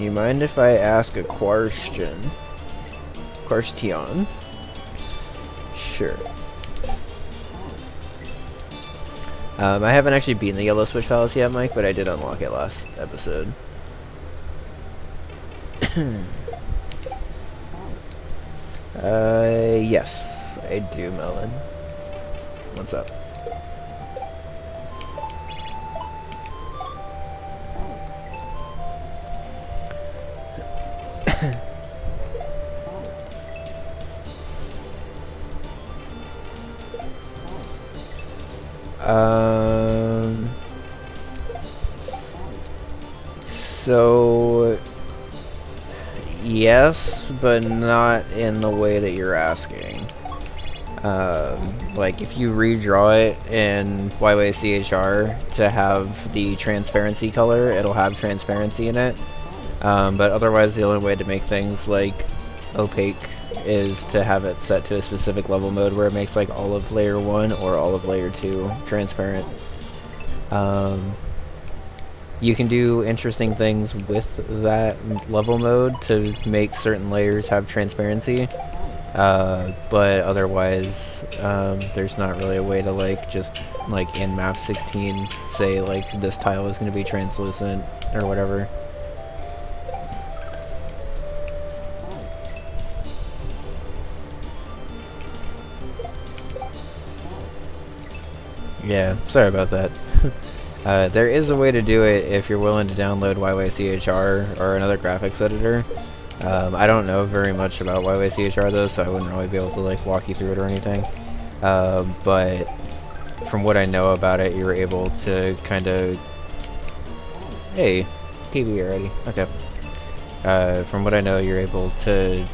You mind if I ask a question? Question? Sure. I haven't actually beaten the Yellow Switch Palace yet, Mike, but I did unlock it last episode. Yes, I do, Melon. What's up? So yes, but not in the way that you're asking. Like if you redraw it in YYCHR to have the transparency color, it'll have transparency in it. But otherwise, the only way to make things like opaque is to have it set to a specific level mode where it makes like all of layer 1 or all of layer 2 transparent. You can do interesting things with that level mode to make certain layers have transparency, but otherwise there's not really a way to like just like in map 16 say like this tile is going to be translucent or whatever. Yeah, sorry about that. There is a way to do it if you're willing to download YYCHR or another graphics editor. I don't know very much about YYCHR though, so I wouldn't really be able to like walk you through it or anything. But from what I know about it, you're able to kind of... Hey, PB already. Okay. From what I know, you're able to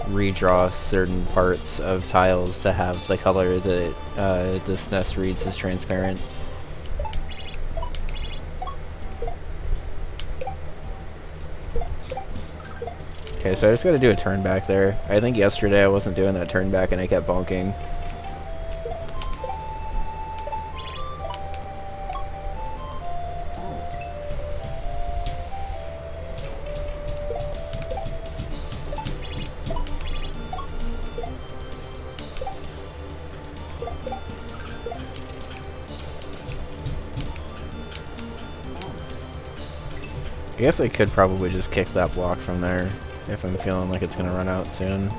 redraw certain parts of tiles to have the color that this nest reads as transparent. Okay, so I just gotta do a turn back there. I think yesterday I wasn't doing that turn back and I kept bonking. I guess I could probably just kick that block from there if I'm feeling like it's gonna run out soon.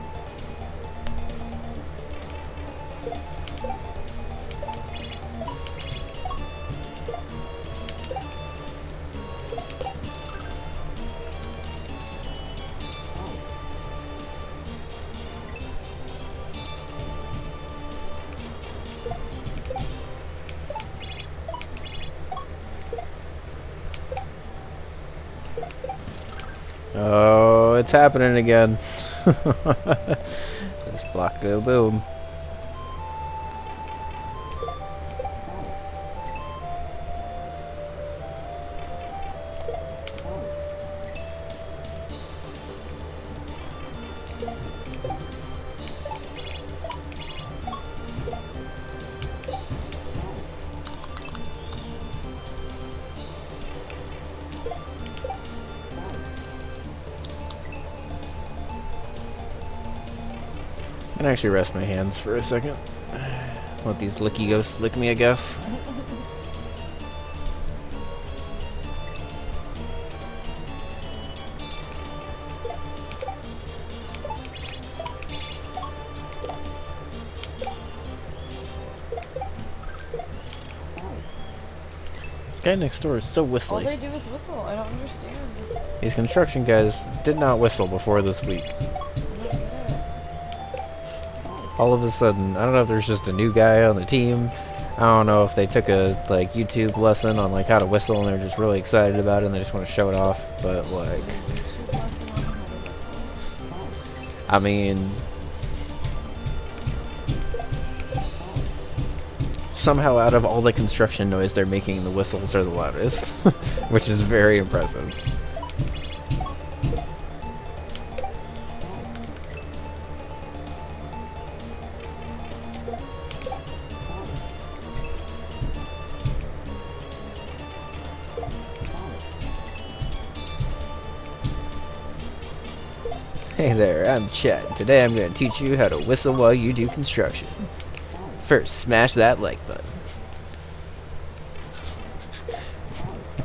Oh, it's happening again. This block go boom. I'm gonna actually rest my hands for a second. Let these licky ghosts lick me, I guess. This guy next door is so whistly. All they do is whistle. I don't understand. These construction guys did not whistle before this week. All of a sudden, I don't know if there's just a new guy on the team. I don't know if they took a like YouTube lesson on like how to whistle and they're just really excited about it and they just want to show it off. But like, I mean, somehow out of all the construction noise they're making, the whistles are the loudest, which is very impressive. Hey there, I'm Chad. Today I'm going to teach you how to whistle while you do construction. First, smash that like button.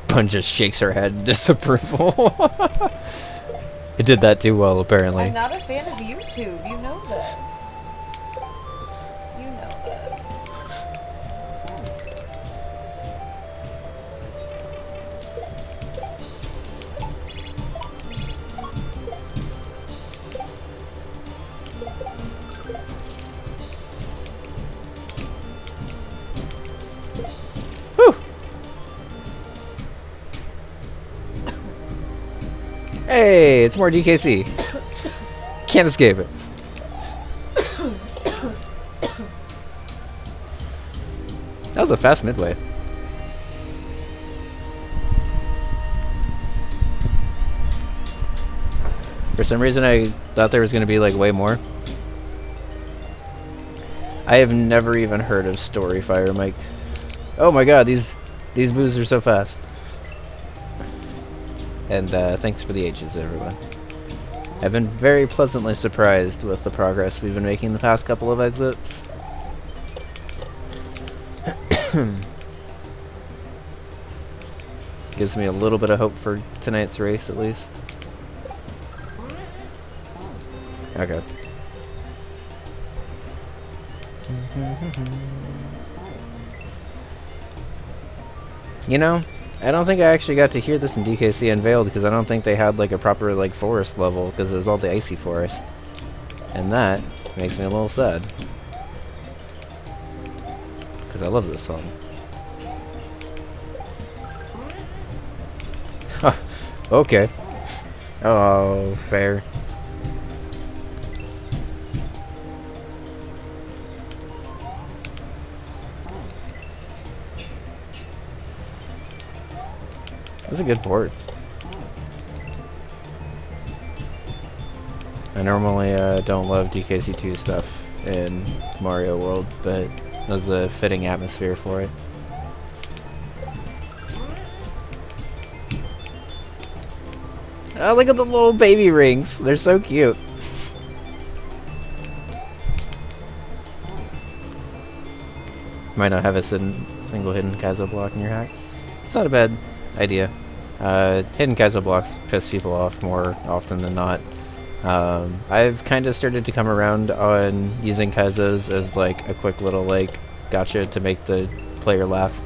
Bun just shakes her head in disapproval. It did that too well, apparently. I'm not a fan of YouTube. You know this. You know this. Whew. Hey, it's more DKC. Can't escape it. That was a fast midway. For some reason, I thought there was going to be like way more. I have never even heard of Storyfire, Mike. Oh my god, these boos are so fast. And thanks for the H's, everyone. I've been very pleasantly surprised with the progress we've been making the past couple of exits. Gives me a little bit of hope for tonight's race, at least. Okay. You know, I don't think I actually got to hear this in DKC Unveiled because I don't think they had like a proper like forest level because it was all the icy forest. And that makes me a little sad. Because I love this song. Okay. Oh, fair. That's a good board. I normally don't love DKC2 stuff in Mario World, but there's a fitting atmosphere for it. Oh, look at the little baby rings. They're so cute. Might not have a single hidden Kaizo block in your hack. It's not a bad idea. Hidden Kaizo blocks piss people off more often than not. I've kind of started to come around on using Kaizos as like a quick little like gotcha to make the player laugh.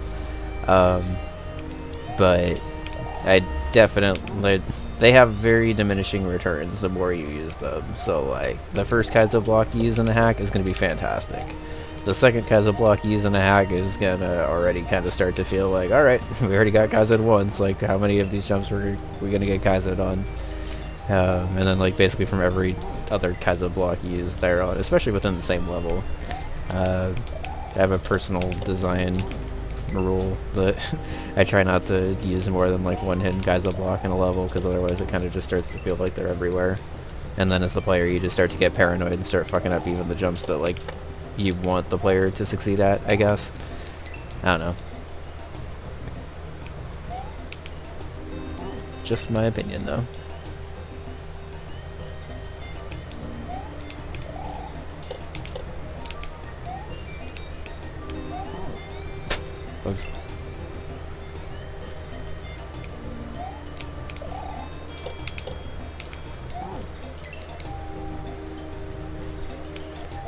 But I definitely, they have very diminishing returns the more you use them. So like the first Kaizo block you use in the hack is going to be fantastic. The second Kaizo block you use in a hack is gonna already kind of start to feel like, alright, we already got Kaizoed once, like how many of these jumps were we gonna get Kaizoed on? And then like basically from every other Kaizo block you use there on, especially within the same level. I have a personal design rule that I try not to use more than like one hidden Kaizo block in a level, because otherwise it kind of just starts to feel like they're everywhere. And then as the player you just start to get paranoid and start fucking up even the jumps that like you want the player to succeed at, I guess. I don't know. Just my opinion, though. Folks.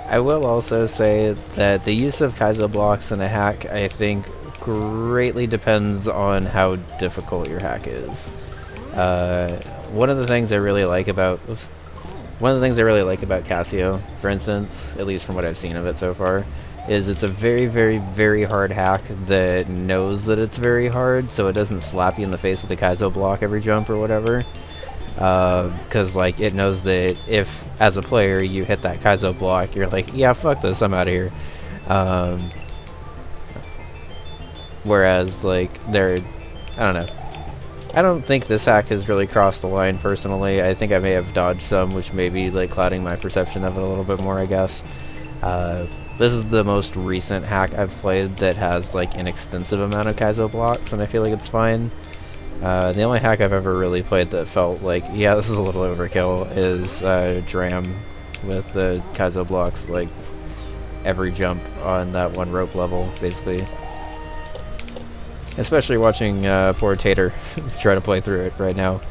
I will also say that the use of Kaizo blocks in a hack, I think, greatly depends on how difficult your hack is. One of the things I really like about Casio, for instance, at least from what I've seen of it so far, is it's a very, very, very hard hack that knows that it's very hard, so it doesn't slap you in the face with a Kaizo block every jump or whatever. Because like it knows that if as a player you hit that Kaizo block, you're like, yeah, fuck this, I'm out of here. Whereas like I don't know, I don't think this hack has really crossed the line personally. I think I may have dodged some, which may be like clouding my perception of it a little bit more, I guess. This is the most recent hack I've played that has like an extensive amount of Kaizo blocks, and I feel like it's fine. The only hack I've ever really played that felt like, yeah, this is a little overkill, is Dram with the Kaizo blocks, like every jump on that one rope level, basically. Especially watching poor Tater try to play through it right now.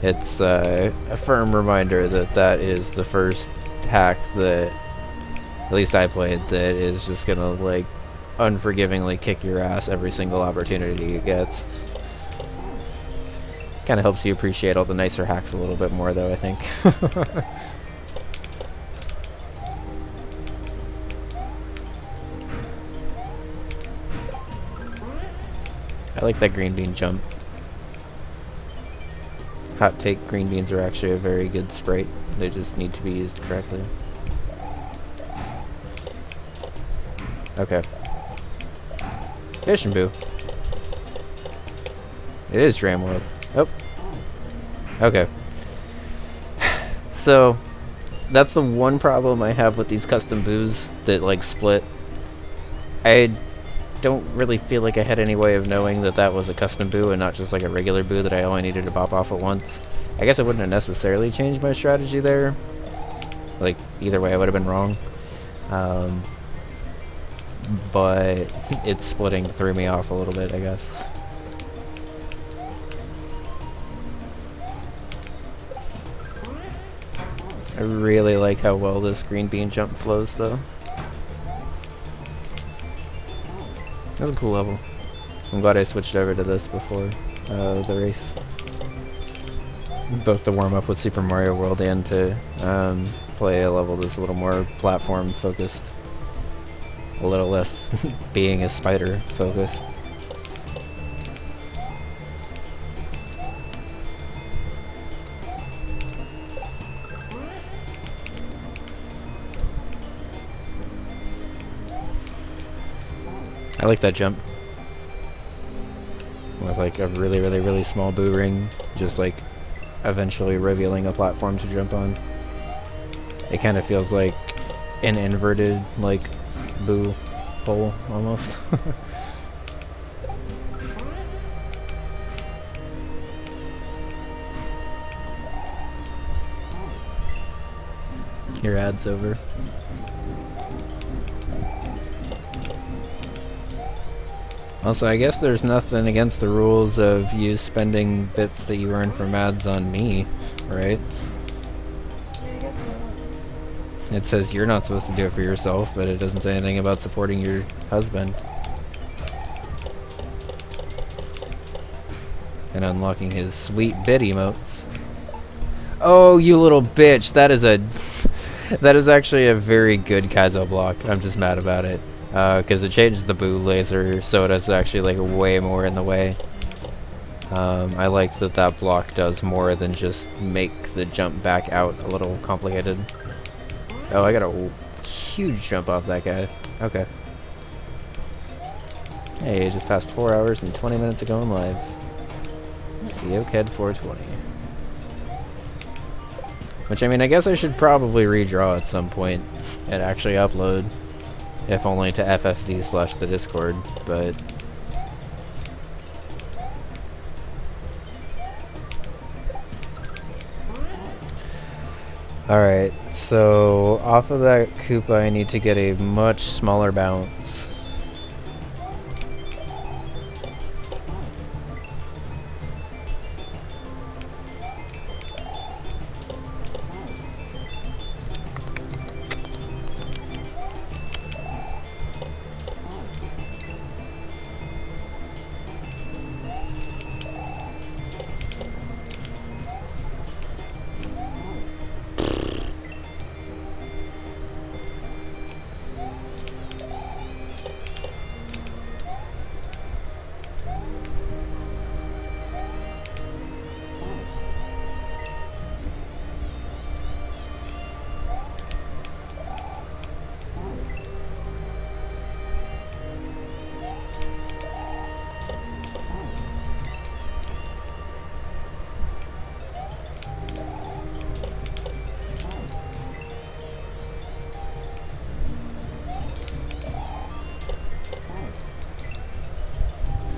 It's a firm reminder that that is the first hack that, at least I played, that is just gonna, like, unforgivingly kick your ass every single opportunity it gets. Kind of helps you appreciate all the nicer hacks a little bit more, though, I think. I like that green bean jump. Hot take, green beans are actually a very good sprite. They just need to be used correctly. Okay. Fish and Boo. It is Dram World. Oh. Okay. So, that's the one problem I have with these custom boos that, like, split. I don't really feel like I had any way of knowing that that was a custom boo and not just like a regular boo that I only needed to pop off at once. I guess I wouldn't have necessarily changed my strategy there. Like, either way I would have been wrong. But it's splitting threw me off a little bit, I guess. I really like how well this green bean jump flows, though. That's a cool level. I'm glad I switched over to this before the race. Both to warm up with Super Mario World and to play a level that's a little more platform focused. A little less being a spider focused. I like that jump. With like a really, really, really small boo ring, just like eventually revealing a platform to jump on. It kind of feels like an inverted, like, boo hole, almost. Your ad's over. Also, I guess there's nothing against the rules of you spending bits that you earn from ads on me, right? I guess so. It says you're not supposed to do it for yourself, but it doesn't say anything about supporting your husband. And unlocking his sweet bit emotes. Oh, you little bitch! That is a... that is actually a very good Kaizo block. I'm just mad about it. Because it changes the boo laser, so it is actually like way more in the way. I like that that block does more than just make the jump back out a little complicated. Oh, I got a huge jump off that guy. Okay. Hey, just passed 4 hours and 20 minutes of going live. COKED 420. Which, I mean, I guess I should probably redraw at some point and actually upload. If only to FFZ/the Discord, but... Alright, so off of that Koopa I need to get a much smaller bounce.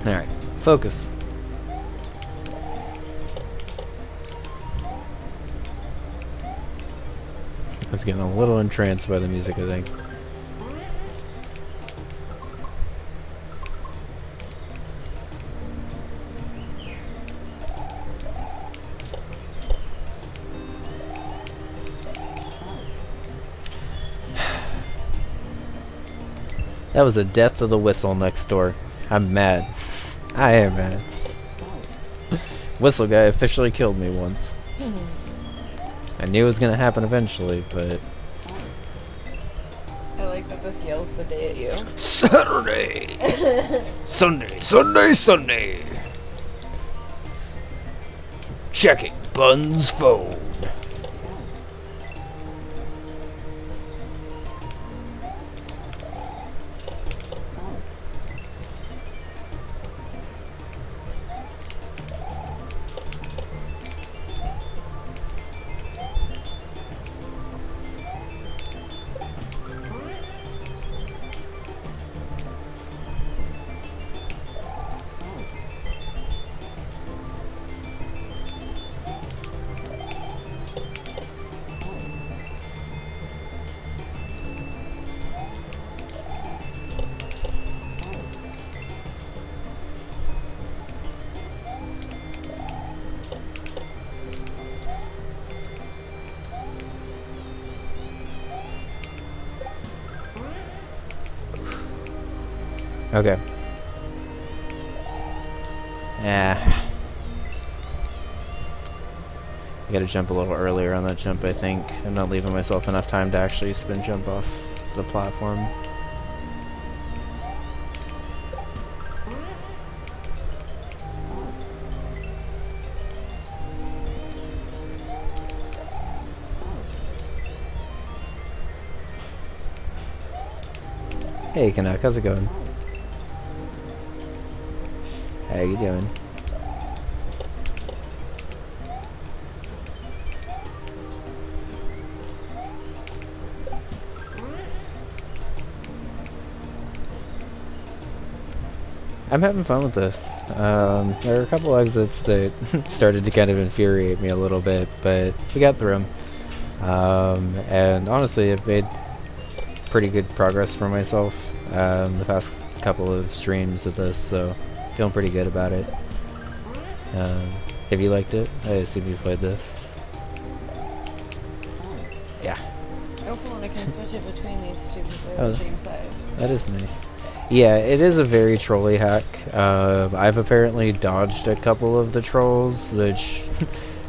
Alright, focus. I was getting a little entranced by the music, I think. That was the death of the whistle next door. I'm mad. I am mad. Whistle guy officially killed me once. I knew it was gonna happen eventually, but... I like that this yells the day at you. Saturday! Sunday, Sunday, Sunday! Checking Bun's phone. Okay. Yeah. I gotta jump a little earlier on that jump, I think. I'm not leaving myself enough time to actually spin jump off the platform. Hey Canuck, how's it going? How you doing? I'm having fun with this. There are a couple exits that started to kind of infuriate me a little bit, but we got through them. And honestly, I've made pretty good progress for myself the past couple of streams of this, so feeling pretty good about it. Have you liked it? I assume you played this. Yeah. Oh, cool, and I can switch it between these two because they're the same size. That is nice. Yeah, it is a very trolly hack. I've apparently dodged a couple of the trolls, which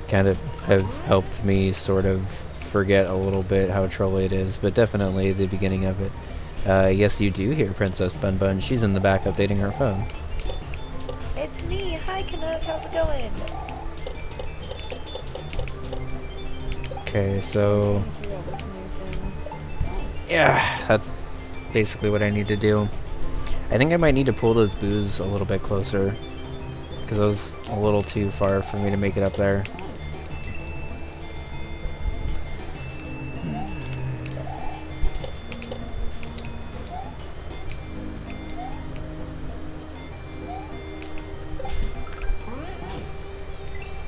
kind of have helped me sort of forget a little bit how trolly it is, but definitely the beginning of it. Yes, you do hear Princess Bun Bun. She's in the back updating her phone. It's me. Hi, Canuck. How's it going? Okay, so... yeah, that's basically what I need to do. I think I might need to pull those boos a little bit closer, because it was a little too far for me to make it up there.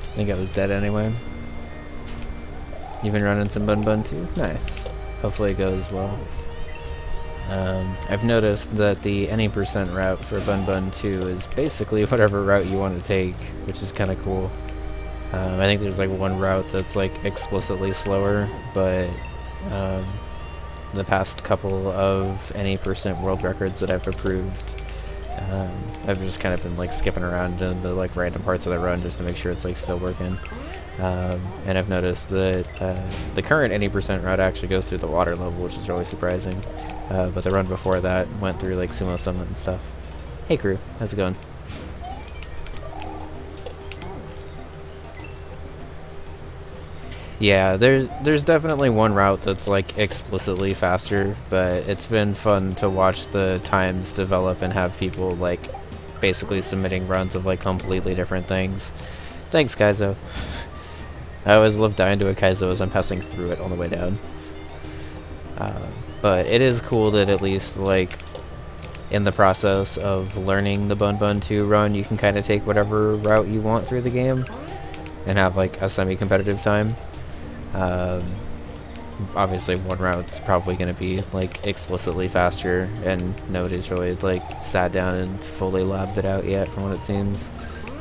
I think I was dead anyway. You've been running some Bun Bun too? Nice. Hopefully it goes well. I've noticed that the any percent route for Bun Bun 2 is basically whatever route you want to take, which is kind of cool. I think there's like one route that's like explicitly slower, but the past couple of any percent world records that I've approved, I've just kind of been like skipping around in the like random parts of the run just to make sure it's like still working. And I've noticed that the current any percent route actually goes through the water level, which is really surprising. But the run before that went through like Sumo Summit and stuff. Hey crew, how's it going? Yeah, there's definitely one route that's like explicitly faster, but it's been fun to watch the times develop and have people like basically submitting runs of like completely different things. Thanks, Kaizo. I always love dying to a Kaizo as I'm passing through it on the way down. But it is cool that at least like in the process of learning the Bun Bun 2 run, you can kind of take whatever route you want through the game and have like a semi-competitive time. obviously one route's probably going to be like explicitly faster, and nobody's really like sat down and fully labbed it out yet from what it seems.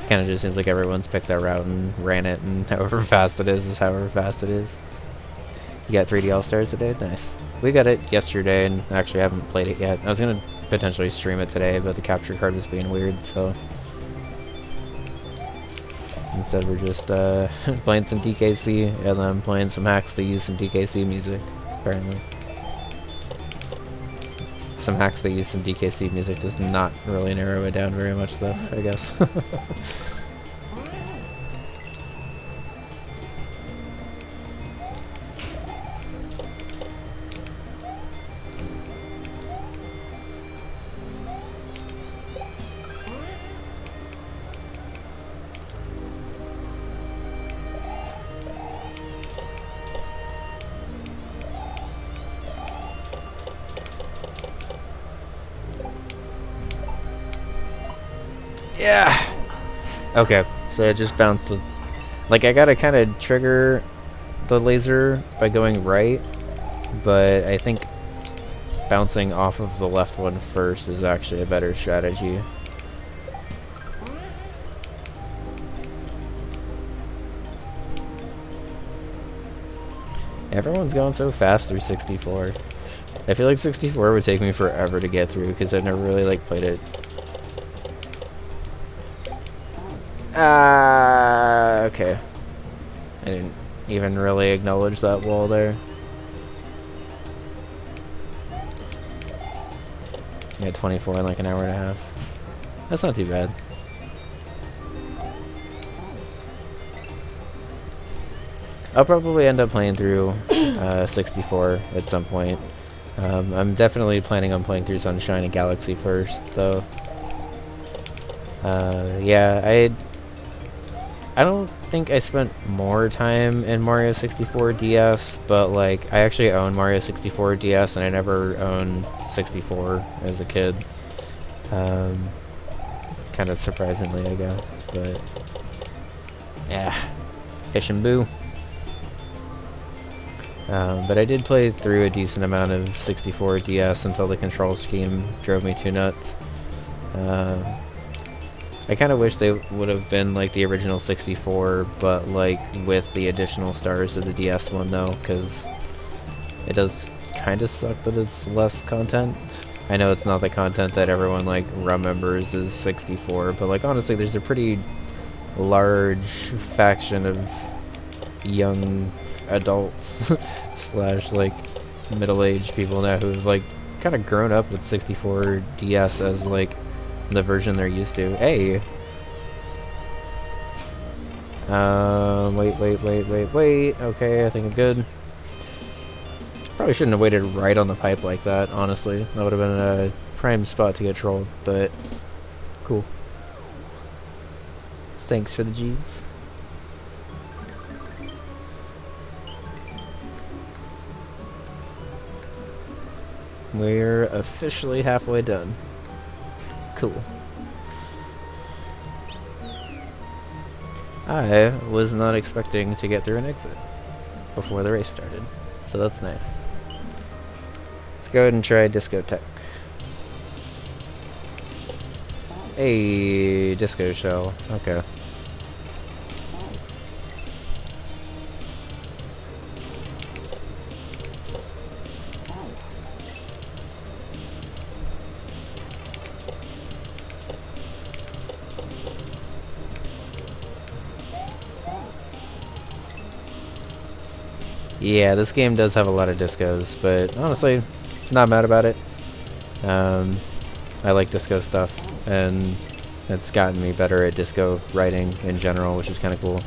Kind of just seems like everyone's picked their route and ran it, and however fast it is however fast it is. You got 3D All-Stars today? Nice. We got it yesterday, and actually I haven't played it yet. I was going to potentially stream it today, but the capture card was being weird, so instead we're just playing some DKC, and then playing some hacks that use some DKC music, apparently. Some hacks that use some DKC music does not really narrow it down very much, though, I guess. Yeah! Okay, so I just bounced. Like, I gotta kind of trigger the laser by going right, but I think bouncing off of the left one first is actually a better strategy. Everyone's going so fast through 64. I feel like 64 would take me forever to get through because I've never really like played it. Okay. I didn't even really acknowledge that wall there. Yeah, 24 in like an hour and a half. That's not too bad. I'll probably end up playing through 64 at some point. I'm definitely planning on playing through Sunshine and Galaxy first, though. Yeah, I don't think I spent more time in Mario 64 DS, but like I actually own Mario 64 DS, and I never owned 64 as a kid. Kind of surprisingly, I guess, but yeah, fish and boo. But I did play through a decent amount of 64 DS until the control scheme drove me too nuts. I kind of wish they would have been like the original 64, but like with the additional stars of the DS one though, because it does kind of suck that it's less content. I know it's not the content that everyone like remembers as 64, but like honestly there's a pretty large faction of young adults slash like middle-aged people now who've like kind of grown up with 64 DS as like the version they're used to. Hey! Wait. Okay, I think I'm good. Probably shouldn't have waited right on the pipe like that, honestly. That would have been a prime spot to get trolled, but cool. Thanks for the G's. We're officially halfway done. Cool. I was not expecting to get through an exit before the race started, so that's nice. Let's go ahead and try Discotheque. Hey, disco shell. Okay. Yeah, this game does have a lot of discos, but honestly, not mad about it. I like disco stuff, and it's gotten me better at disco writing in general, which is kind of cool.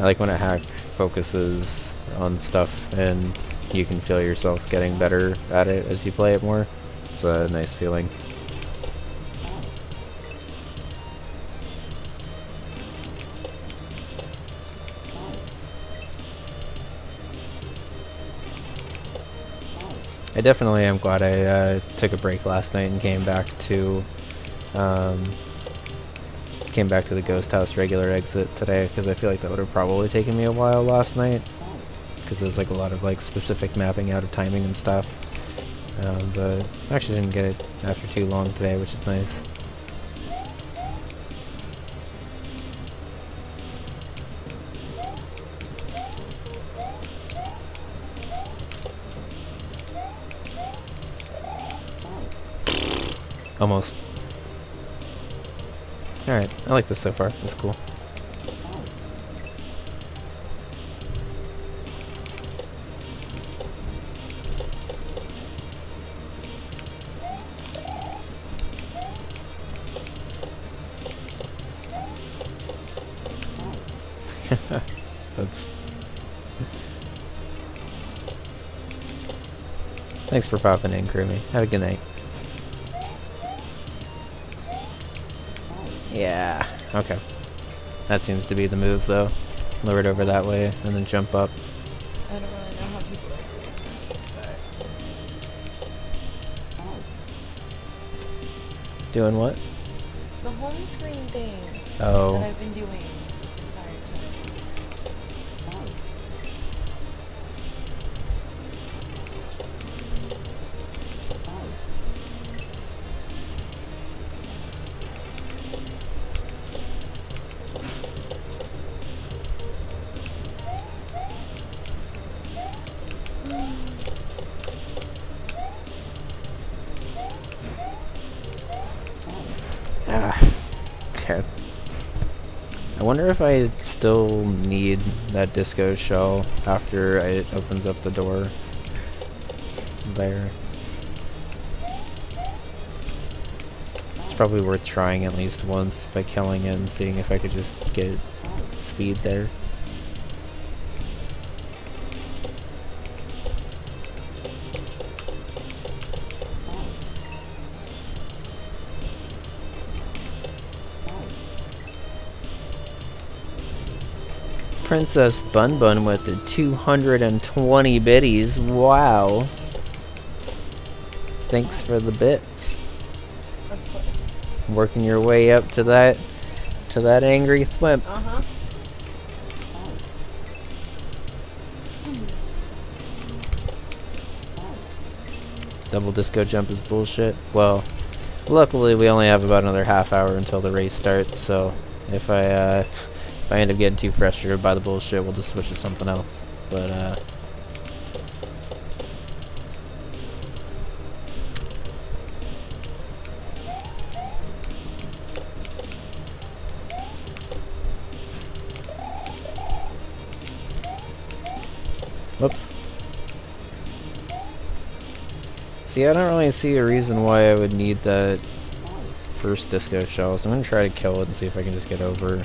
I like when a hack focuses on stuff and you can feel yourself getting better at it as you play it more. It's a nice feeling. I definitely am glad I took a break last night and came back to the Ghost House regular exit today, because I feel like that would have probably taken me a while last night, because there's like a lot of like specific mapping out of timing and stuff. But I actually didn't get it after too long today, which is nice. Almost. Alright, I like this so far. It's cool. Oops. Thanks for popping in, Crewmy. Have a good night. Yeah, okay. That seems to be the move, though. Lower it over that way, and then jump up. I don't really know how people are doing this, but... Doing what? The home screen thing Oh. that I've been doing this entire time. Okay. I wonder if I still need that disco shell after it opens up the door there. It's probably worth trying at least once by killing it and seeing if I could just get speed there. Princess Bun Bun with the 220 biddies. Wow. Thanks for the bits. Of course. Working your way up to that angry thwimp. Uh-huh. Double disco jump is bullshit. Well, luckily we only have about another half hour until the race starts, so if I end up getting too frustrated by the bullshit, we'll just switch to something else. But whoops. See, I don't really see a reason why I would need that first disco shell, so I'm gonna try to kill it and see if I can just get over.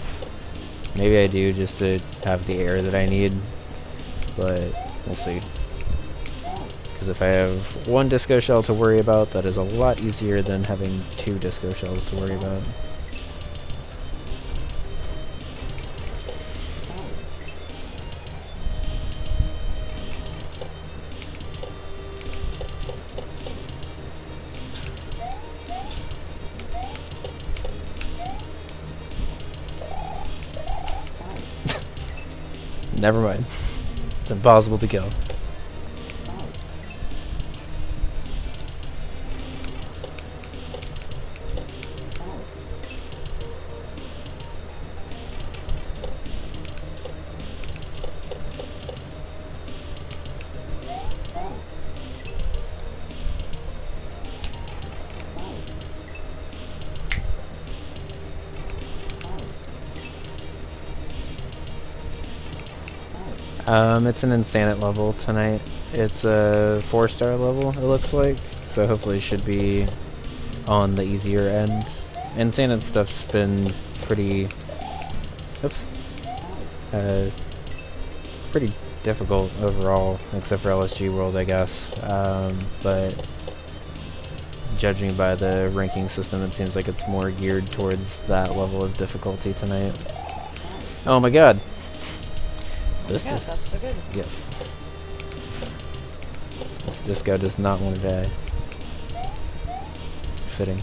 Maybe I do just to have the air that I need, but we'll see. Because if I have one disco shell to worry about, that is a lot easier than having two disco shells to worry about. Never mind. It's impossible to kill. It's an Insanit level tonight. It's a 4-star level, it looks like, so hopefully it should be on the easier end. Insanit stuff's been pretty... Oops. Pretty difficult overall, except for LSG World, I guess. But judging by the ranking system, it seems like it's more geared towards that level of difficulty tonight. Oh my god! That's so good. Yes. This disco does not want to die. Fitting.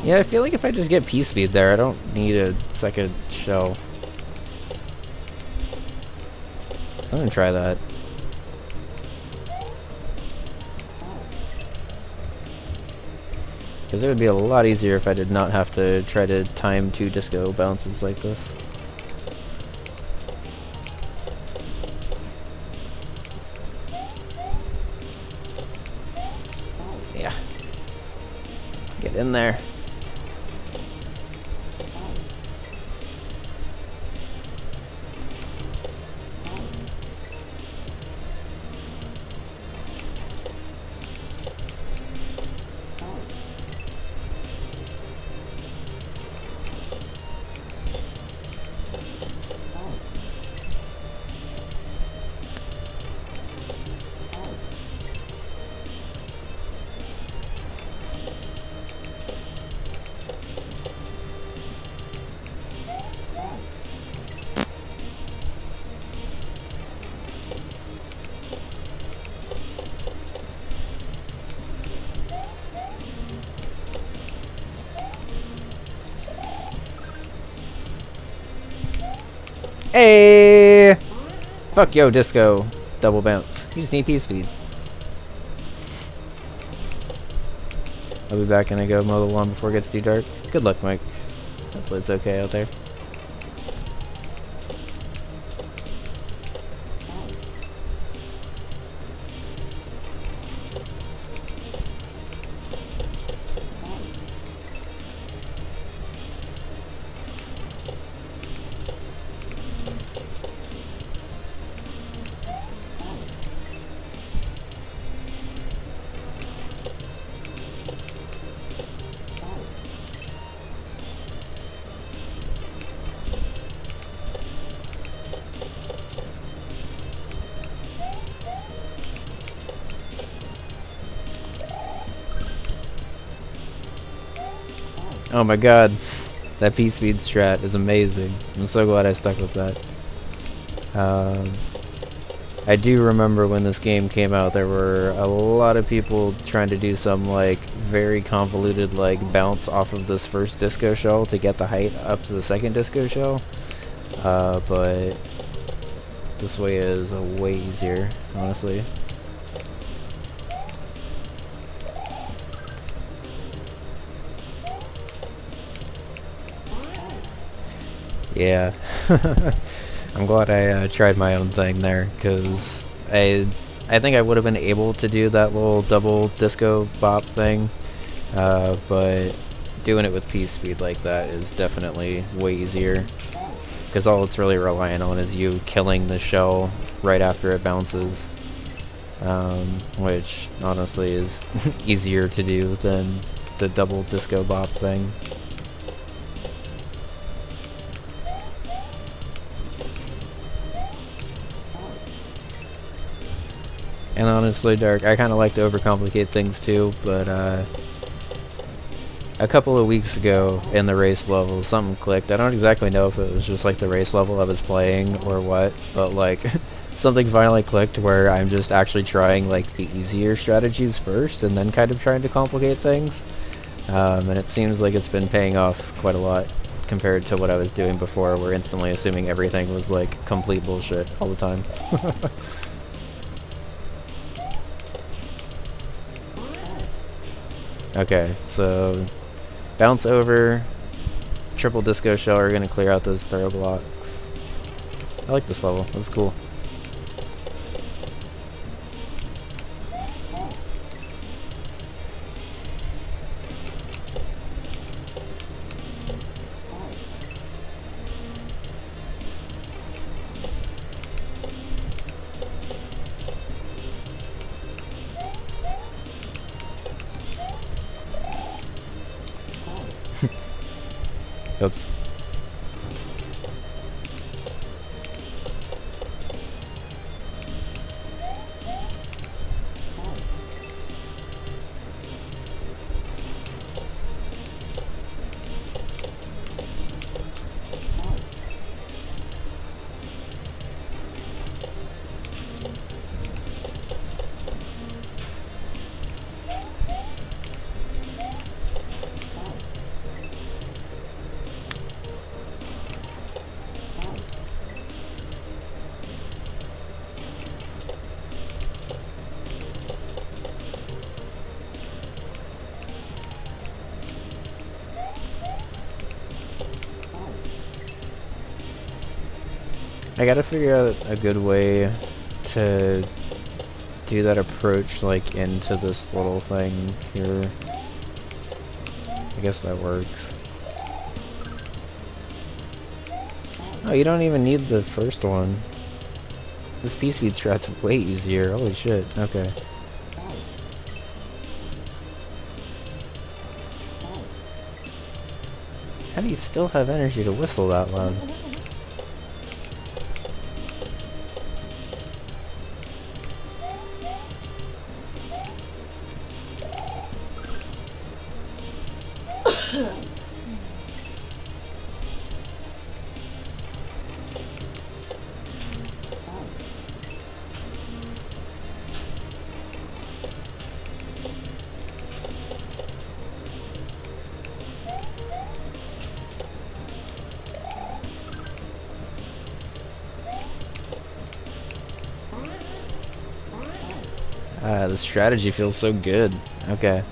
Yeah, I feel like if I just get P-Speed there, I don't need a second shell. I'm gonna try that. Because it would be a lot easier if I did not have to try to time 2 disco bounces like this. Yeah. Get in there. Hey! Fuck yo, disco. Double bounce. You just need P-Speed. I'll be back and I go mow the lawn before it gets too dark. Good luck, Mike. Hopefully it's okay out there. Oh my god, that P-Speed strat is amazing. I'm so glad I stuck with that. I do remember when this game came out, there were a lot of people trying to do some like very convoluted like bounce off of this first disco shell to get the height up to the second disco shell. But this way is way easier, honestly. Yeah, I'm glad I tried my own thing there, because I think I would have been able to do that little double disco bop thing, but doing it with P-Speed like that is definitely way easier, because all it's really relying on is you killing the shell right after it bounces, which honestly is easier to do than the double disco bop thing. And honestly, Dark, I kind of like to overcomplicate things too, but a couple of weeks ago in the race level, something clicked. I don't exactly know if it was just like the race level I was playing or what, but like something finally clicked where I'm just actually trying like the easier strategies first and then kind of trying to complicate things. And it seems like it's been paying off quite a lot compared to what I was doing before, where instantly assuming everything was like complete bullshit all the time. Okay, so bounce over, triple disco shell are going to clear out those throw blocks. I like this level, this is cool. Oops. I gotta figure out a good way to do that approach, like, into this little thing here. I guess that works. Oh, you don't even need the first one. This P-speed strat's way easier. Holy shit. Okay. How do you still have energy to whistle that loud? The strategy feels so good. Okay.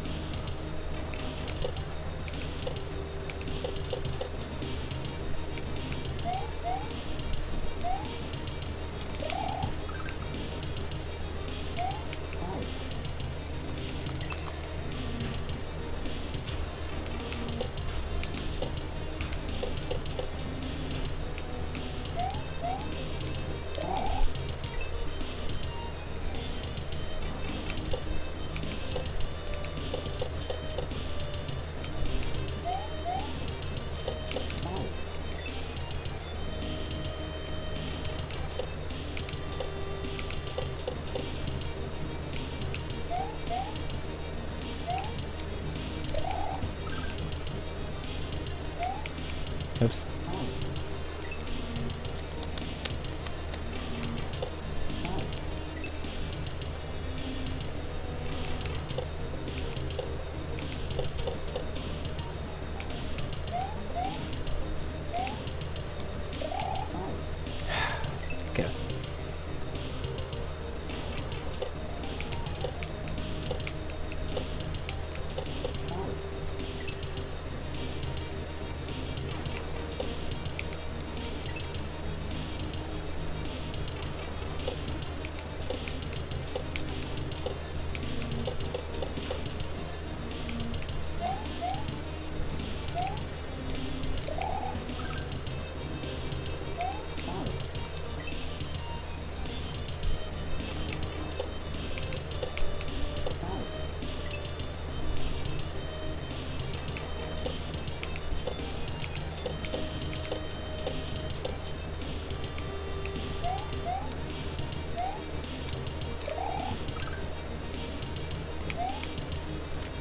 Oops. Okay.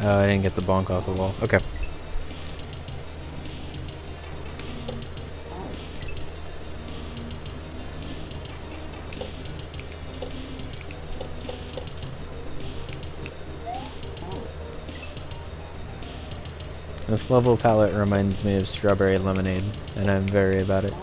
I didn't get the bonk off the wall. Okay. This level palette reminds me of strawberry lemonade, and I'm very about it.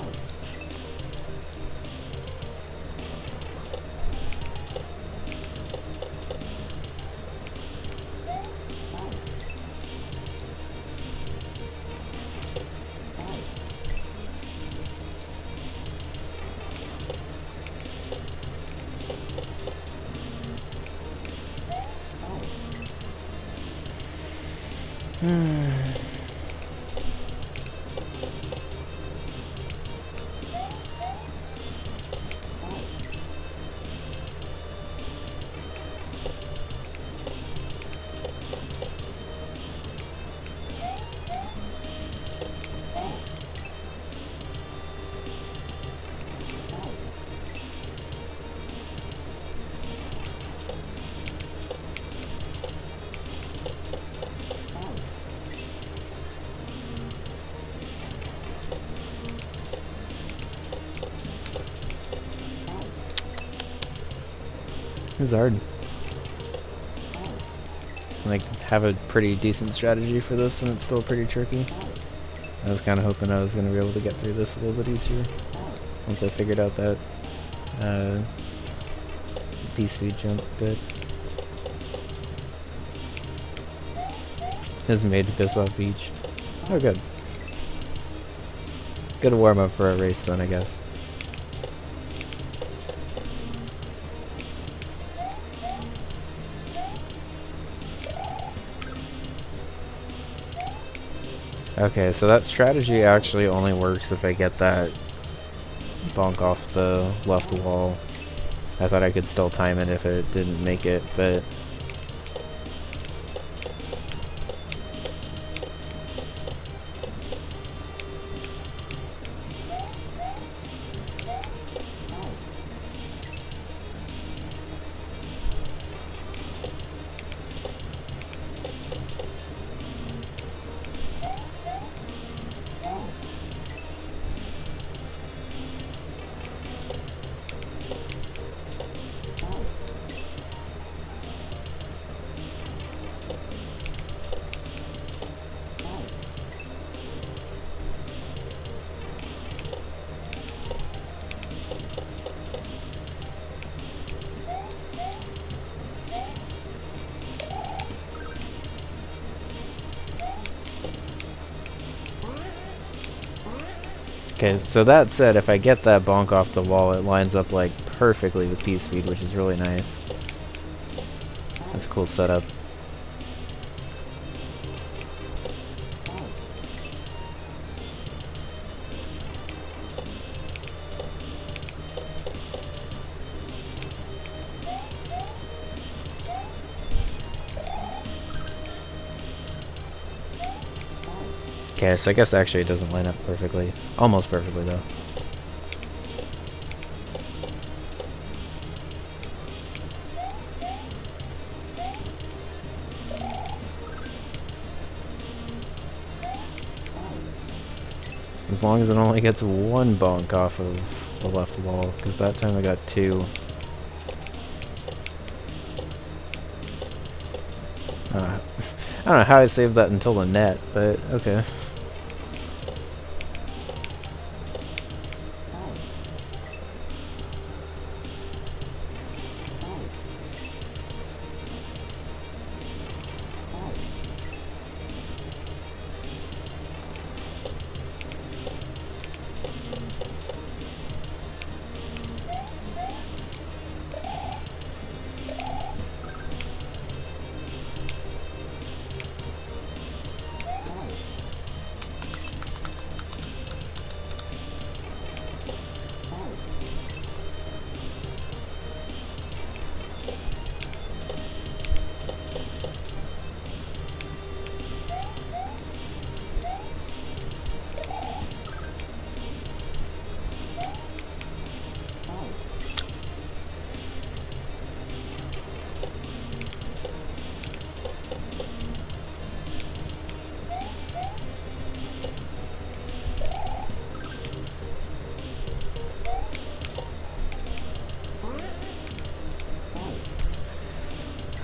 This is hard. Like, have a pretty decent strategy for this, and it's still pretty tricky. I was kind of hoping I was going to be able to get through this a little bit easier once I figured out that P-speed jump bit. This is made to piss off Peach. Oh, good. Good warm up for a race then, I guess. Okay, so that strategy actually only works if I get that bonk off the left wall. I thought I could still time it if it didn't make it, but... Okay, so that said, if I get that bonk off the wall, it lines up like perfectly with P-Speed, which is really nice. That's a cool setup. Okay, so I guess actually it doesn't line up perfectly. Almost perfectly, though. As long as it only gets one bonk off of the left wall, because that time I got two. I don't know how I saved that until the net, but okay.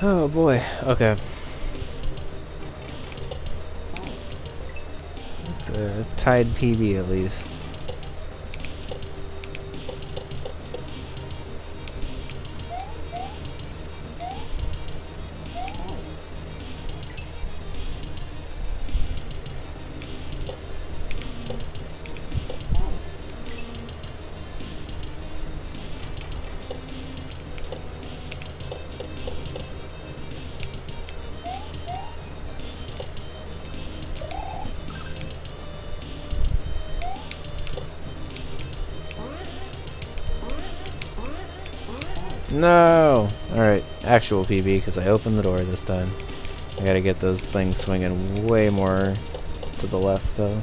Oh boy, okay. It's a tied PB at least. No! Alright, actual PB, because I opened the door this time. I gotta get those things swinging way more to the left, though.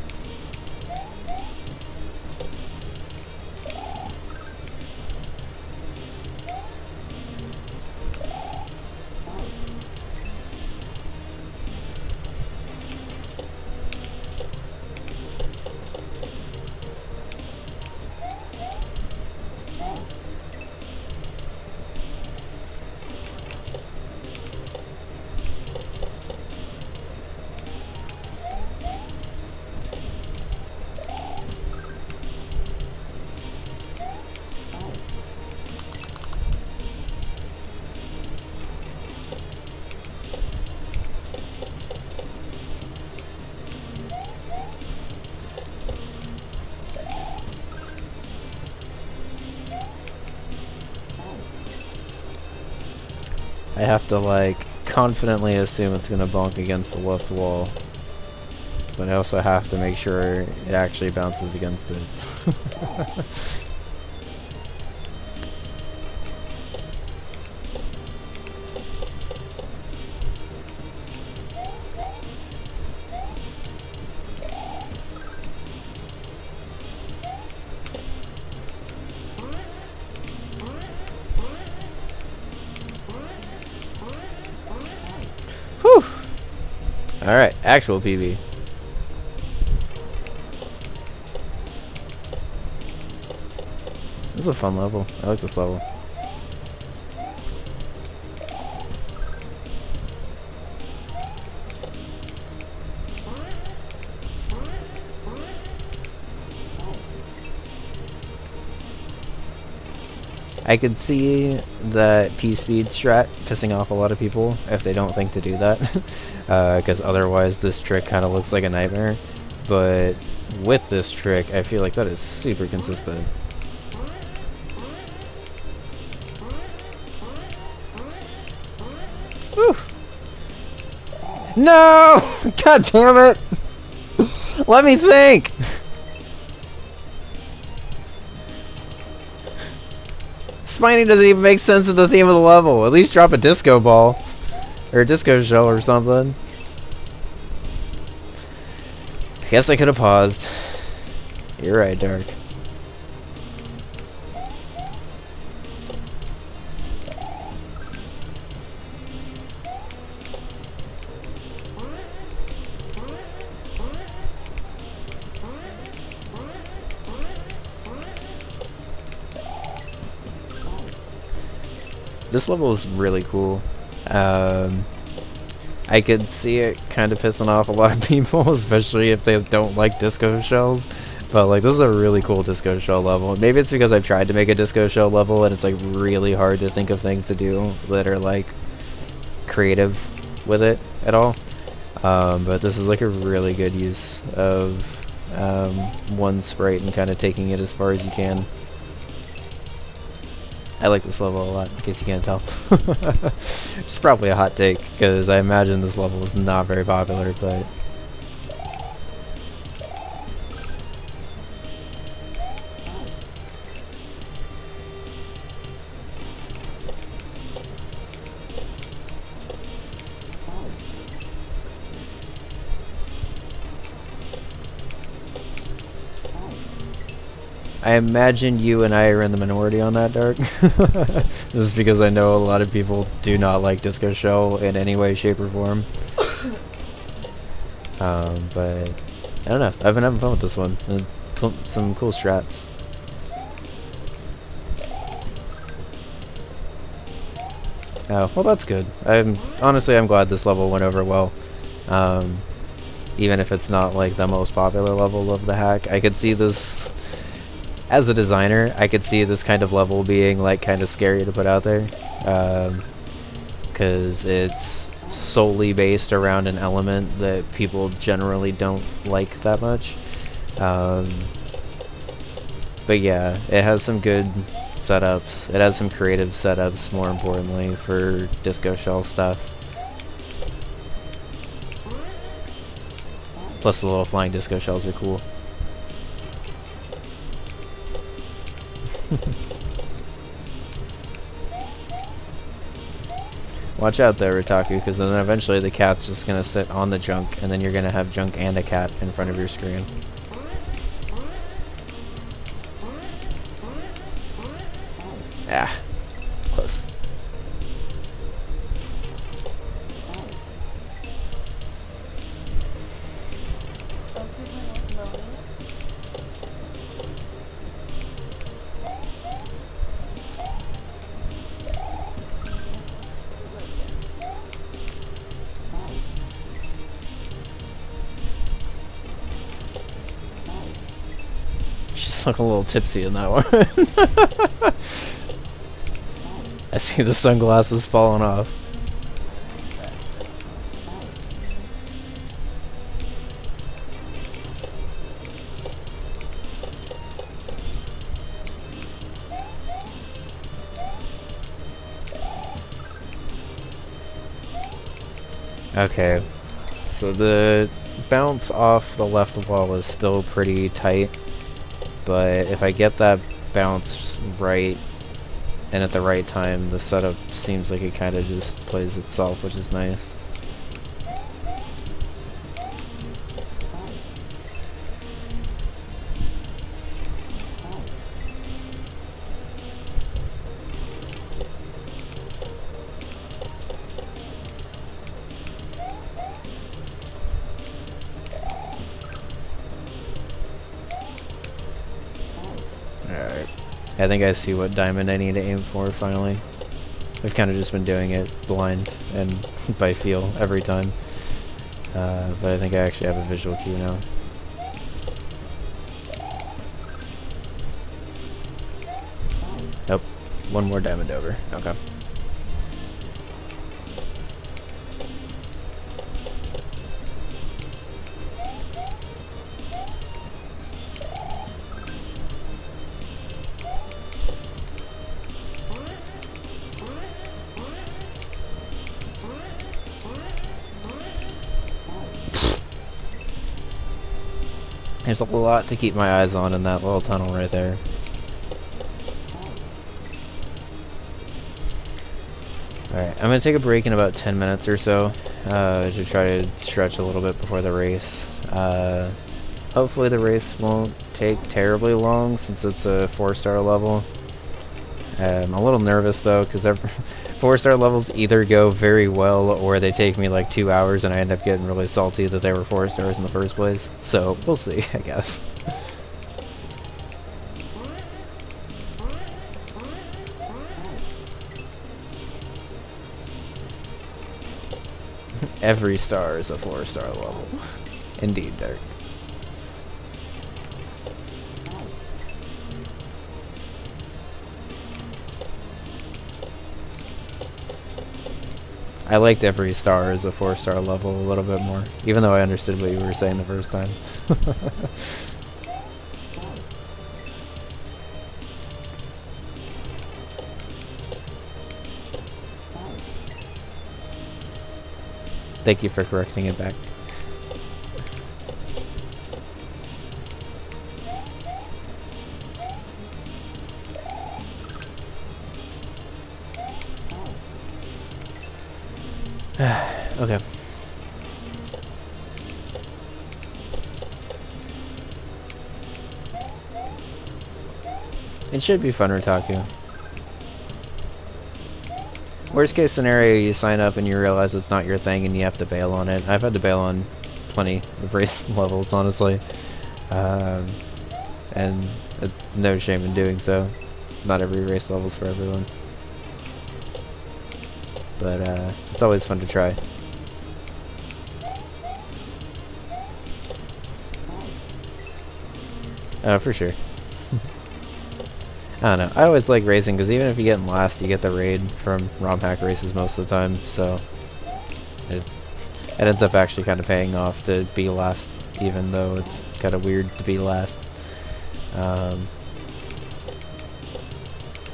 I have to, like, confidently assume it's gonna bonk against the left wall. but I also have to make sure it actually bounces against it. Whew! Alright, actual PB. This is a fun level. I like this level. I could see that P-speed strat pissing off a lot of people if they don't think to do that, because otherwise this trick kind of looks like a nightmare. But with this trick, I feel like that is super consistent. Whew. No! God damn it! Let me think! Spiny doesn't even make sense of the theme of the level. At least drop a disco ball. Or a disco shell or something. I guess I could have paused. You're right, Dark. This level is really cool. I could see it kind of pissing off a lot of people, especially if they don't like disco shells. But like, this is a really cool disco shell level. Maybe it's because I've tried to make a disco shell level and it's like really hard to think of things to do that are like creative with it at all. But this is like a really good use of one sprite and kind of taking it as far as you can. I like this level a lot, in case you can't tell. It's probably a hot take, because I imagine this level is not very popular, but... I imagine you and I are in the minority on that, Dark. Just because I know a lot of people do not like Disco Shell in any way, shape, or form. But I don't know. I've been having fun with this one. Some cool strats. Oh, well, that's good. Honestly, I'm glad this level went over well. Even if it's not like the most popular level of the hack, I could see this. As a designer, I could see this kind of level being like kind of scary to put out there, because it's solely based around an element that people generally don't like that much. But yeah, it has some good setups. It has some creative setups, more importantly, for disco shell stuff. Plus the little flying disco shells are cool. Watch out there, Ritaku, because then eventually the cat's just going to sit on the junk, and then you're going to have junk and a cat in front of your screen. Ah, close. She's like a little tipsy in that one. I see the sunglasses falling off. Okay, so the bounce off the left wall is still pretty tight, but if I get that bounce right and at the right time, the setup seems like it kind of just plays itself, which is nice. Alright. I think I see what diamond I need to aim for finally. I've kind of just been doing it blind and by feel every time. But I think I actually have a visual cue now. Nope. One more diamond over. Okay. There's a lot to keep my eyes on in that little tunnel right there. Alright, I'm going to take a break in about 10 minutes or so to try to stretch a little bit before the race. Hopefully the race won't take terribly long since it's a 4-star level. I'm a little nervous though because 4-star levels either go very well or they take me like 2 hours and I end up getting really salty that they were 4 stars in the first place. So we'll see, I guess. Every star is a 4-star level. Indeed, Dirk. I liked every star as a 4-star level a little bit more, even though I understood what you were saying the first time. Thank you for correcting it back. Okay. It should be fun, Ritaku. Worst case scenario, you sign up and you realize it's not your thing and you have to bail on it. I've had to bail on plenty of race levels, honestly. And no shame in doing so. Not every race level's for everyone. But it's always fun to try. For sure. I don't know. I always like racing because even if you get in last, you get the raid from ROM hack races most of the time. So it ends up actually kind of paying off to be last, even though it's kind of weird to be last.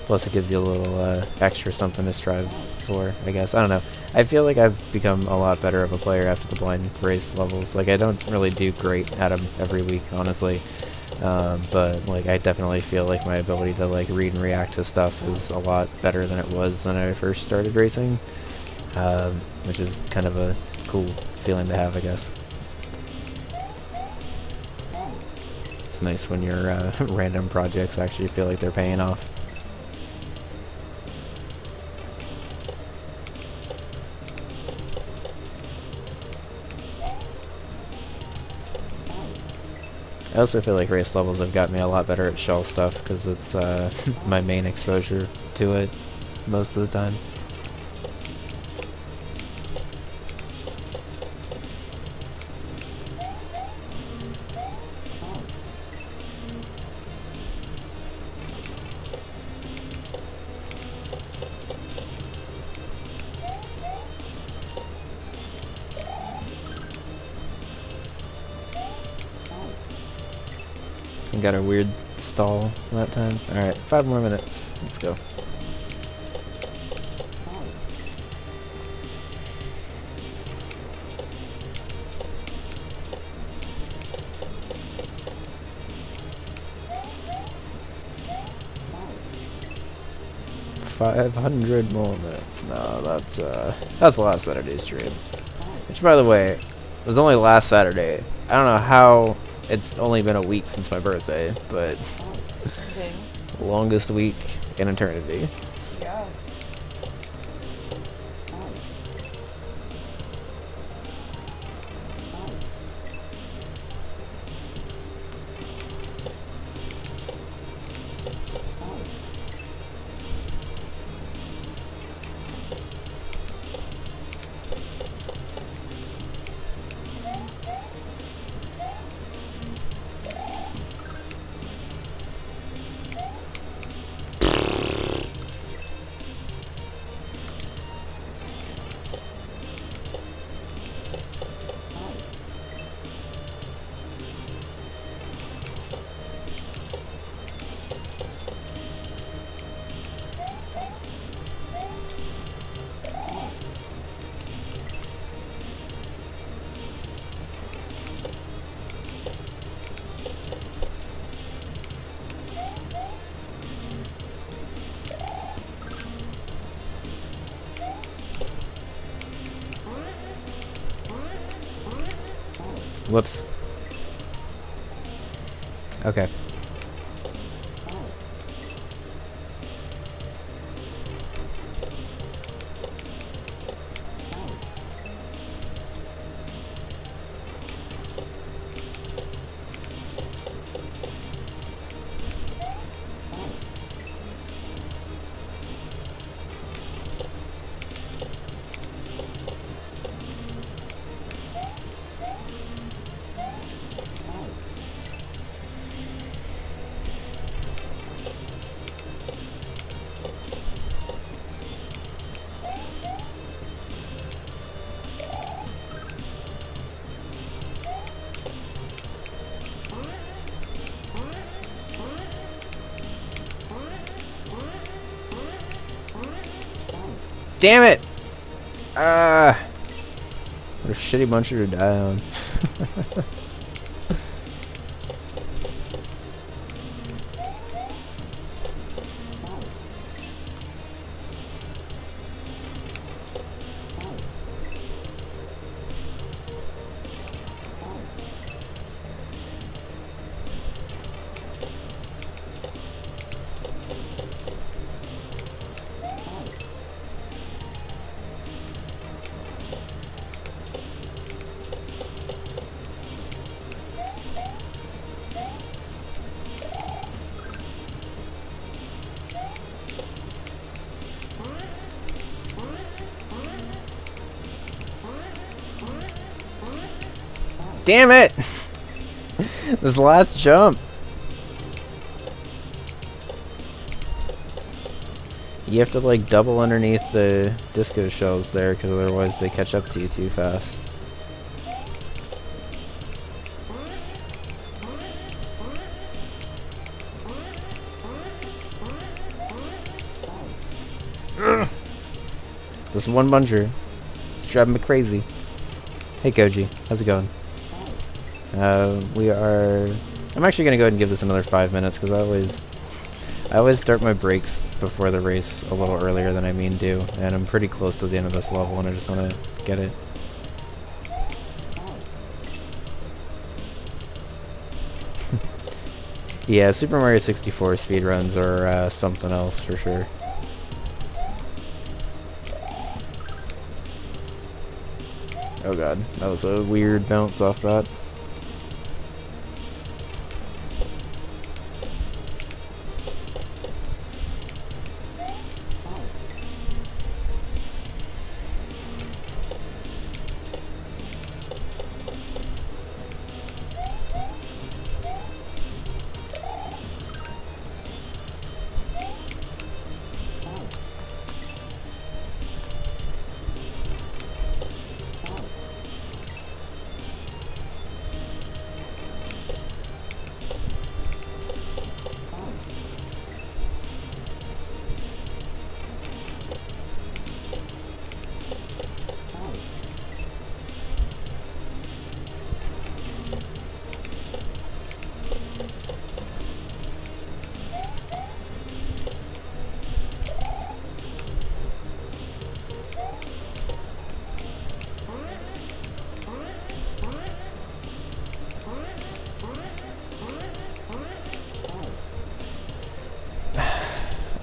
Plus, it gives you a little extra something to strive for, I guess. I don't know. I feel like I've become a lot better of a player after the blind race levels. Like, I don't really do great at them every week, honestly. But like I definitely feel like my ability to like read and react to stuff is a lot better than it was when I first started racing, which is kind of a cool feeling to have, I guess. It's nice when your random projects actually feel like they're paying off. I also feel like race levels have got me a lot better at shell stuff because it's my main exposure to it most of the time. We got a weird stall that time. Alright, 5 more minutes. Let's go. 500 more minutes. No, that's last Saturday's stream. Which, by the way, was only last Saturday. I don't know how it's only been a week since my birthday, but longest week in eternity. Yeah. Whoops. Okay. Damn it! What a shitty muncher to die on. Damn it! This last jump. You have to like double underneath the disco shells there, because otherwise they catch up to you too fast. Ugh. This one bunger is driving me crazy. Hey Koji, how's it going? I'm actually gonna go ahead and give this another 5 minutes, because I always start my breaks before the race a little earlier than I mean to, and I'm pretty close to the end of this level and I just want to get it. Yeah, Super Mario 64 speedruns are something else for sure. Oh god, that was a weird bounce off that.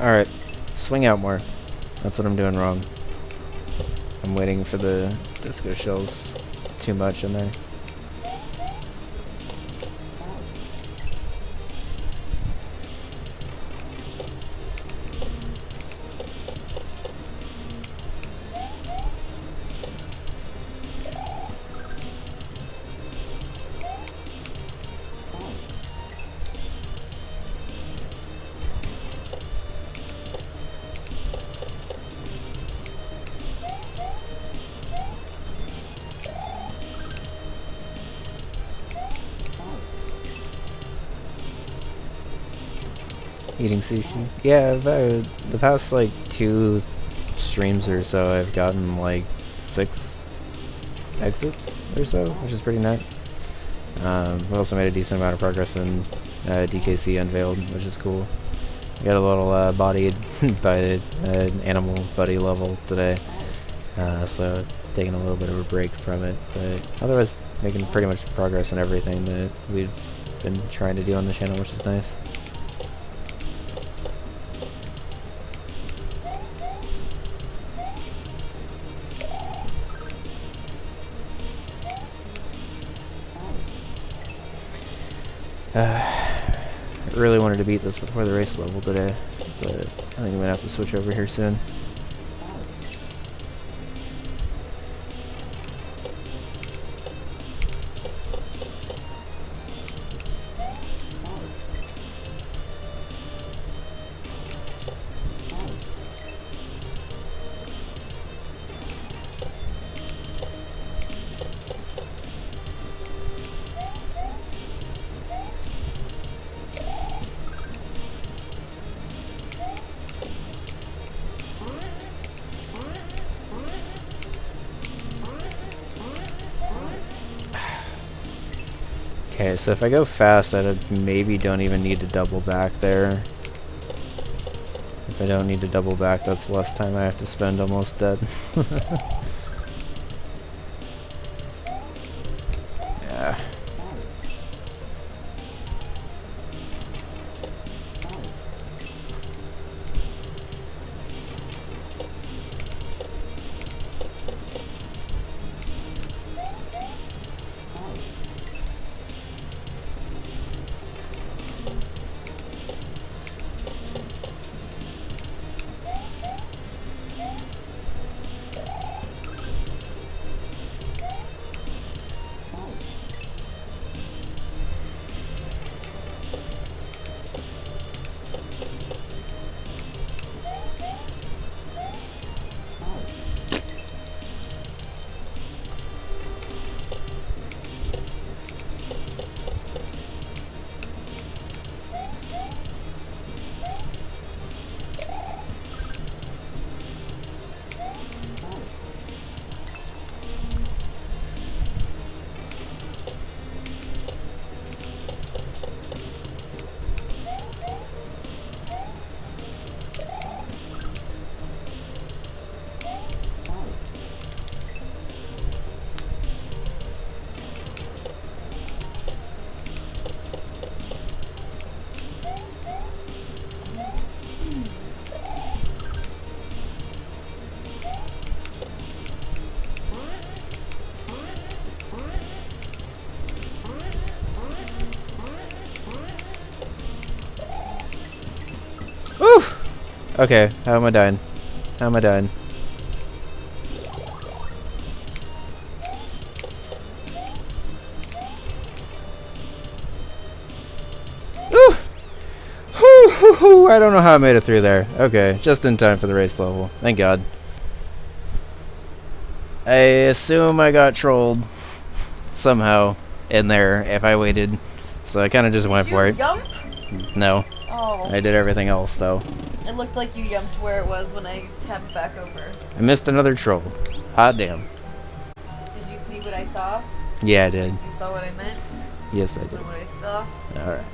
Alright, swing out more. That's what I'm doing wrong. I'm waiting for the disco shells too much in there. Eating sushi. Yeah, about the past like 2 streams or so, I've gotten like 6 exits or so, which is pretty nice. We also made a decent amount of progress in DKC Unveiled, which is cool. We got a little bodied by an animal buddy level today, so taking a little bit of a break from it, but otherwise making pretty much progress in everything that we've been trying to do on the channel, which is nice. I really wanted to beat this before the race level today, but I think I'm gonna have to switch over here soon. Okay, so if I go fast, I maybe don't even need to double back there. If I don't need to double back, that's less time I have to spend almost dead. Yeah. Oof! Okay, how am I dying? How am I dying? Oof! I don't know how I made it through there. Okay, just in time for the race level. Thank God. I assume I got trolled somehow in there if I waited. So I kind of just went for it. Yump? No. Oh. I did everything else, though. It looked like you yumped where it was when I tapped back over. I missed another troll. Hot damn. Did you see what I saw? Yeah, I did. You saw what I meant? Yes, I You did. know what I saw? Alright.